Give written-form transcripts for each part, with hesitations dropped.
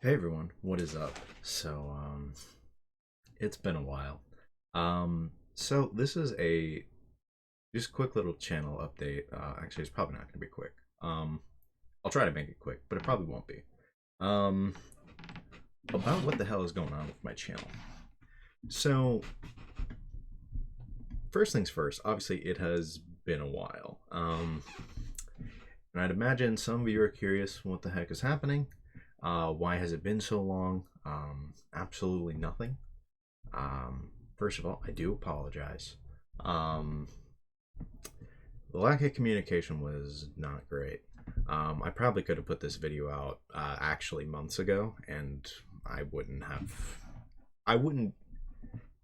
Hey everyone, what is up? It's been a while. So this is a just quick little channel update. Actually, it's probably not going to be quick. I'll try to make it quick, but it probably won't be. Um, about what the hell is going on with my channel. So first things first. Obviously, it has been a while. And I'd imagine some of you are curious what the heck is happening. Why has it been so long? Absolutely nothing. First of all, I do apologize. Um, the lack of communication was not great. I probably could have put this video out actually months ago, and I wouldn't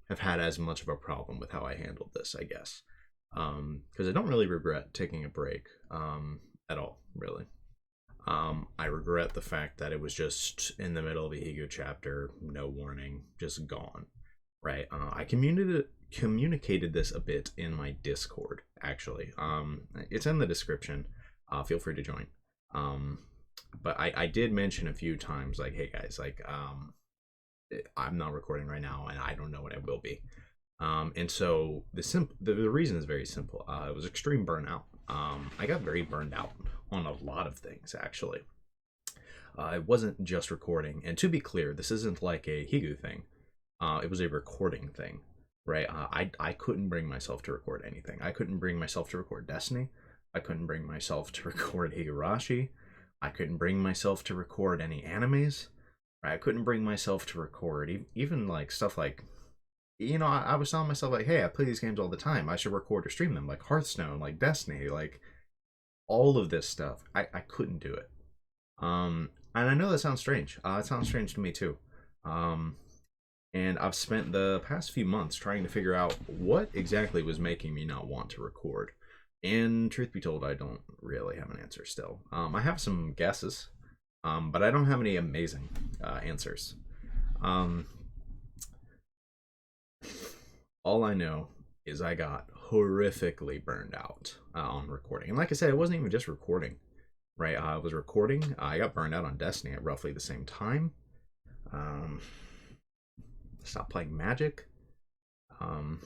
have had as much of a problem with how I handled this, I guess. Because I don't really regret taking a break at all, really. I regret the fact that it was just in the middle of a Higo chapter, no warning, just gone. Right. I communicated this a bit in my Discord. Actually, it's in the description. Feel free to join. Um, but I did mention a few times, like, hey guys, like, I'm not recording right now, and I don't know when I will be. And so the reason is very simple. It was extreme burnout. I got very burned out on a lot of things, actually. It wasn't just recording, and to be clear, this isn't like a Higu thing. It was a recording thing, right? I couldn't bring myself to record anything. I couldn't bring myself to record Destiny. I couldn't bring myself to record Higurashi. I couldn't bring myself to record any animes. Right? I couldn't bring myself to record even like stuff like, I was telling myself like, hey, I play these games all the time. I should record or stream them, like Hearthstone, like Destiny, like all of this stuff. I couldn't do it. And I know that sounds strange. It sounds strange to me too. And I've spent the past few months trying to figure out what exactly was making me not want to record. And truth be told, I don't really have an answer still. I have some guesses, but I don't have any amazing answers. Um, all I know is I got horrifically burned out on recording. And like I said, it wasn't even just recording, right? I was recording. I got burned out on Destiny at roughly the same time. Um, Stopped playing Magic. Um,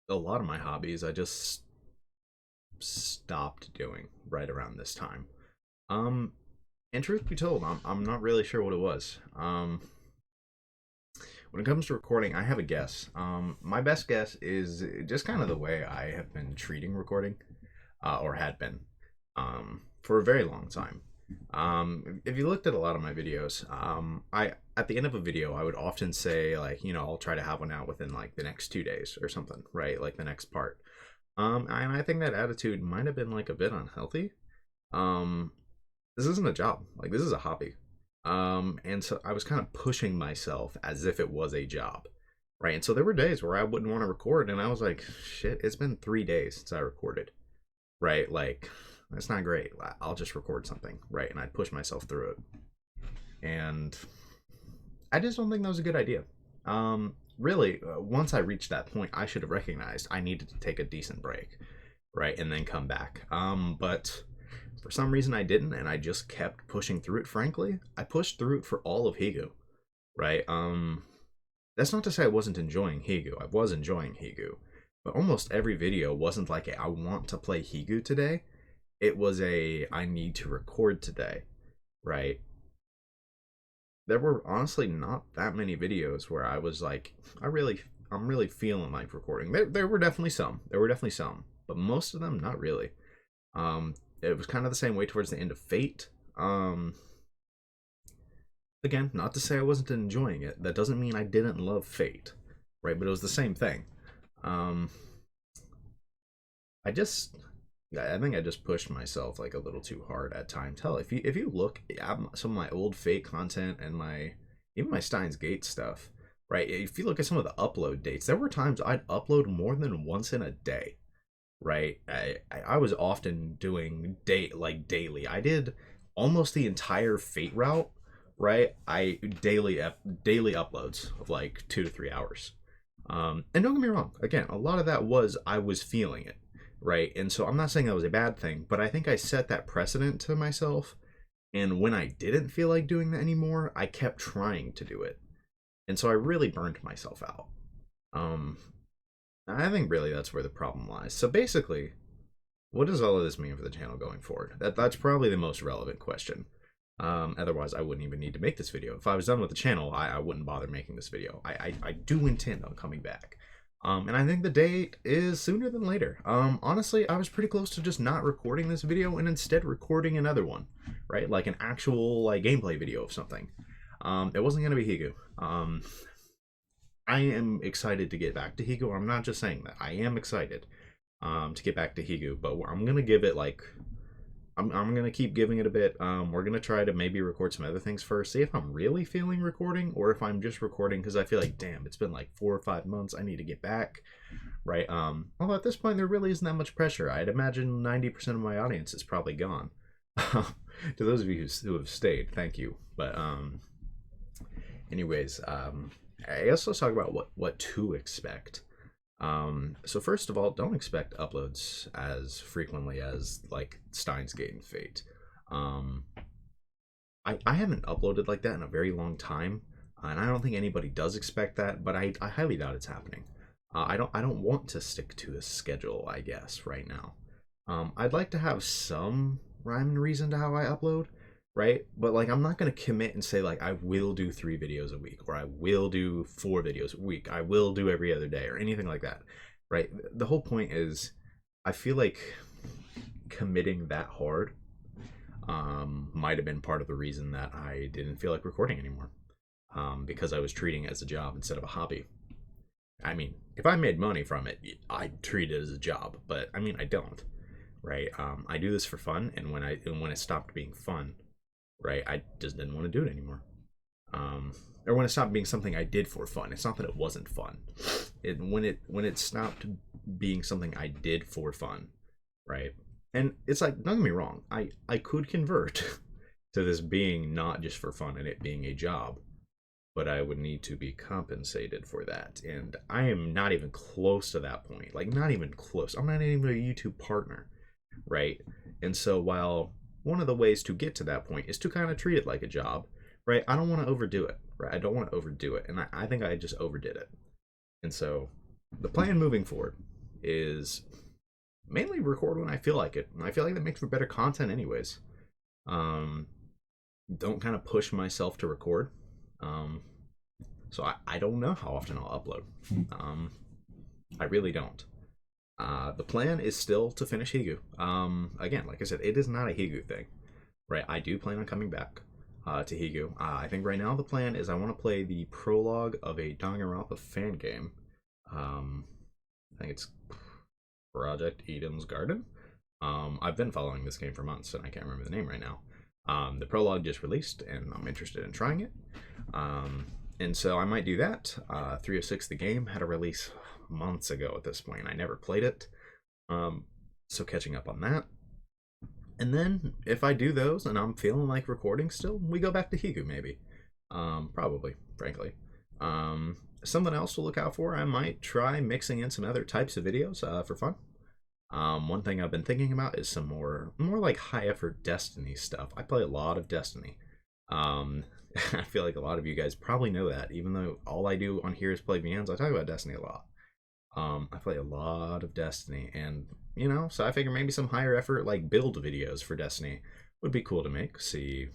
a lot of my hobbies I just stopped doing right around this time. Um, and truth be told, I'm not really sure what it was. When it comes to recording, I have a guess. My best guess is just kind of the way I have been treating recording, or had been, for a very long time. If you looked at a lot of my videos, I at the end of a video I would often say like, I'll try to have one out within like the next 2 days or something, right? Like the next part. And I think that attitude might have been like a bit unhealthy. Um, this isn't a job, like this is a hobby. And so I was kind of pushing myself as if it was a job, right? And so there were days where I wouldn't want to record, and I was like, shit, it's been 3 days since I recorded, right? Like that's not great. I'll just record something, right? And I'd push myself through it, and I just don't think that was a good idea. Really, once I reached that point, I should have recognized I needed to take a decent break, right, and then come back. But for some reason I didn't, and I just kept pushing through it. Frankly, I pushed through it for all of Higu, right? That's not to say I wasn't enjoying Higu. I was enjoying Higu, but almost every video wasn't like I want to play Higu today. It was a I need to record today, right? There were honestly not that many videos where I was like, I'm really feeling like recording. There were definitely some. There were definitely some, but most of them not really. It was kind of the same way towards the end of Fate. Again, not to say I wasn't enjoying it. That doesn't mean I didn't love Fate, right? But it was the same thing. Um, I just, I think I just pushed myself like a little too hard at times. Hell, if you look at some of my old Fate content and my even my Steins Gate stuff, right? If you look at some of the upload dates, there were times I'd upload more than once in a day, right? I was often doing daily. I did almost the entire Fate route, right? I daily uploads of like 2 to 3 hours. And don't get me wrong, again, a lot of that was I was feeling it, right? And so I'm not saying that was a bad thing, but I think I set that precedent to myself And when I didn't feel like doing that anymore, I kept trying to do it. And so I really burned myself out. Um, I think really that's where the problem lies. So basically, what does all of this mean for the channel going forward? That's probably the most relevant question. Otherwise, I wouldn't even need to make this video. If I was done with the channel, I wouldn't bother making this video. I do intend on coming back. And I think the date is sooner than later. Honestly, I was pretty close to just not recording this video and instead recording another one, right? Like an actual like gameplay video of something. It wasn't gonna be Higu. I am excited to get back to Higu. I'm not just saying that. I am excited to get back to Higu, but I'm gonna give it like I'm gonna keep giving it a bit. We're gonna try to maybe record some other things first, see if I'm really feeling recording or if I'm just recording because I feel like, damn, it's been like 4 or 5 months. I need to get back, right? Although at this point there really isn't that much pressure. I'd imagine 90% of my audience is probably gone. To those of you who have stayed, thank you. But anyways, I guess let's talk about what to expect. So first of all, don't expect uploads as frequently as like Steins Gate and Fate. I haven't uploaded like that in a very long time, and I don't think anybody does expect that, but I highly doubt it's happening. I don't want to stick to a schedule, I guess, right now. I'd like to have some rhyme and reason to how I upload, right? But like I'm not gonna commit and say like I will do 3 videos a week or I will do 4 videos a week. I will do every other day or anything like that, right? The whole point is I feel like committing that hard might have been part of the reason that I didn't feel like recording anymore, because I was treating it as a job instead of a hobby. I mean, if I made money from it, I'd treat it as a job, but I mean, I don't, right? I do this for fun, and when it stopped being fun, right, I just didn't want to do it anymore. Or when it stopped being something I did for fun. It's not that it wasn't fun. When it stopped being something I did for fun, right? And it's like, don't get me wrong, I could convert to this being not just for fun and it being a job, but I would need to be compensated for that. And I am not even close to that point. Like, not even close. I'm not even a YouTube partner, right? And so while one of the ways to get to that point is to kind of treat it like a job, right? I don't want to overdo it, right? I don't want to overdo it. And I think I just overdid it. And so the plan moving forward is mainly record when I feel like it. And I feel like that makes for better content anyways. Don't kind of push myself to record. So I don't know how often I'll upload. I really don't. The plan is still to finish Higu. Again, like I said, it is not a Higu thing, right? I do plan on coming back to Higu. I think right now the plan is I want to play the prologue of a Danganronpa fan game. I think it's Project Eden's Garden. I've been following this game for months and I can't remember the name right now. The prologue just released and I'm interested in trying it. And so I might do that. 306 the game had a release months ago at this point. I never played it. So catching up on that. And then if I do those and I'm feeling like recording still, we go back to Higu maybe. Probably, frankly. Something else to look out for, I might try mixing in some other types of videos for fun. One thing I've been thinking about is some more like high effort Destiny stuff. I play a lot of Destiny. I feel like a lot of you guys probably know that, even though all I do on here is play VNs. I talk about Destiny a lot. I play a lot of Destiny, and you know, so I figure maybe some higher effort like build videos for Destiny would be cool to make. See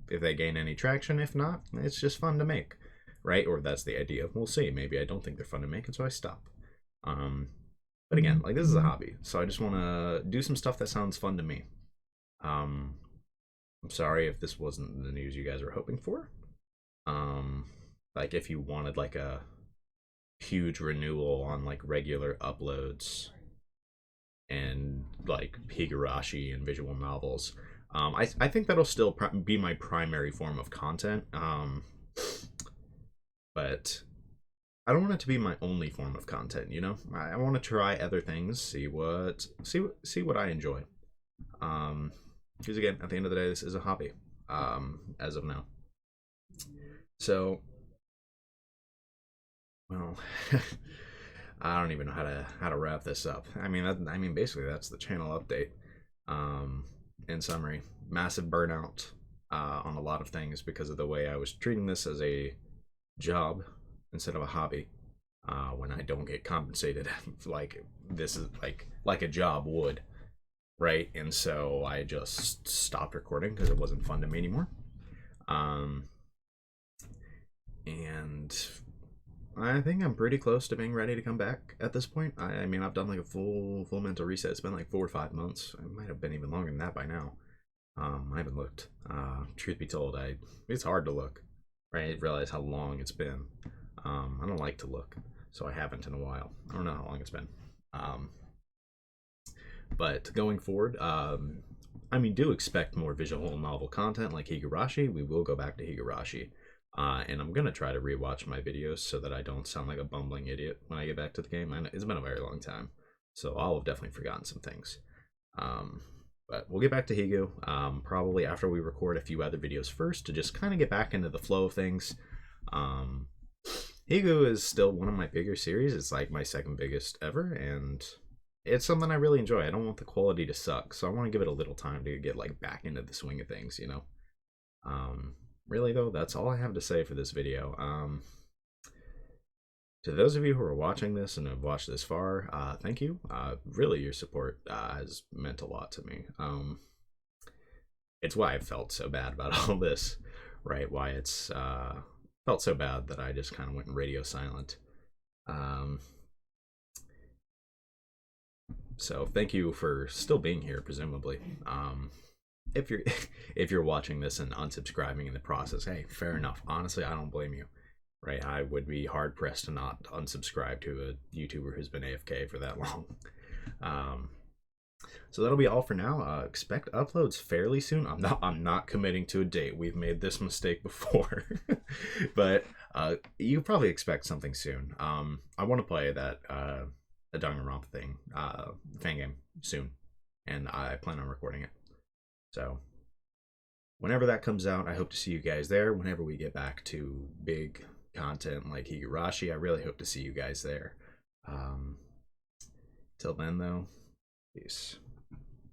if they gain any traction. If not, it's just fun to make, right? Or that's the idea. We'll see. Maybe I don't think they're fun to make, and so I stop. But again, like this is a hobby, so I just want to do some stuff that sounds fun to me. I'm sorry if this wasn't the news you guys were hoping for. Like if you wanted like a huge renewal on like regular uploads and like Higurashi and visual novels, I think that'll still be my primary form of content. But I don't want it to be my only form of content, you know? I want to try other things, see what I enjoy. Because again, at the end of the day, this is a hobby, as of now. So, well, I don't even know how to wrap this up. I mean, basically that's the channel update. In summary, massive burnout. on a lot of things because of the way I was treating this as a job instead of a hobby. When I don't get compensated like this is like a job would, right? And so I just stopped recording because it wasn't fun to me anymore. And I think I'm pretty close to being ready to come back at this point. I mean, I've done like a full mental reset. It's been like 4 or 5 months. It might have been even longer than that by now. I haven't looked. Truth be told, it's hard to look. Right? I realize how long it's been. I don't like to look, so I haven't in a while. I don't know how long it's been. But going forward, I mean, do expect more visual novel content like Higurashi. We will go back to Higurashi. And I'm gonna try to rewatch my videos so that I don't sound like a bumbling idiot when I get back to the game. It's been a very long time, so I'll have definitely forgotten some things. But we'll get back to Higo probably after we record a few other videos first to just kind of get back into the flow of things. Higo is still one of my bigger series. It's like my second biggest ever, and it's something I really enjoy. I don't want the quality to suck, so I want to give it a little time to get like back into the swing of things, you know. Really though, that's all I have to say for this video. To those of you who are watching this and have watched this far, thank you. Really, your support has meant a lot to me. It's why I felt so bad about all this, right? Why it's felt so bad that I just kind of went radio silent. So thank you for still being here, presumably. If you're if you're watching this and unsubscribing in the process, hey, fair enough. Honestly, I don't blame you. Right? I would be hard pressed to not unsubscribe to a YouTuber who's been AFK for that long. So that'll be all for now. Expect uploads fairly soon. I'm not committing to a date. We've made this mistake before. But you probably expect something soon. I want to play that the Danganronpa thing, fan game soon, and I plan on recording it. So whenever that comes out, I hope to see you guys there. Whenever we get back to big content like Higurashi, I really hope to see you guys there. Till then, though, peace.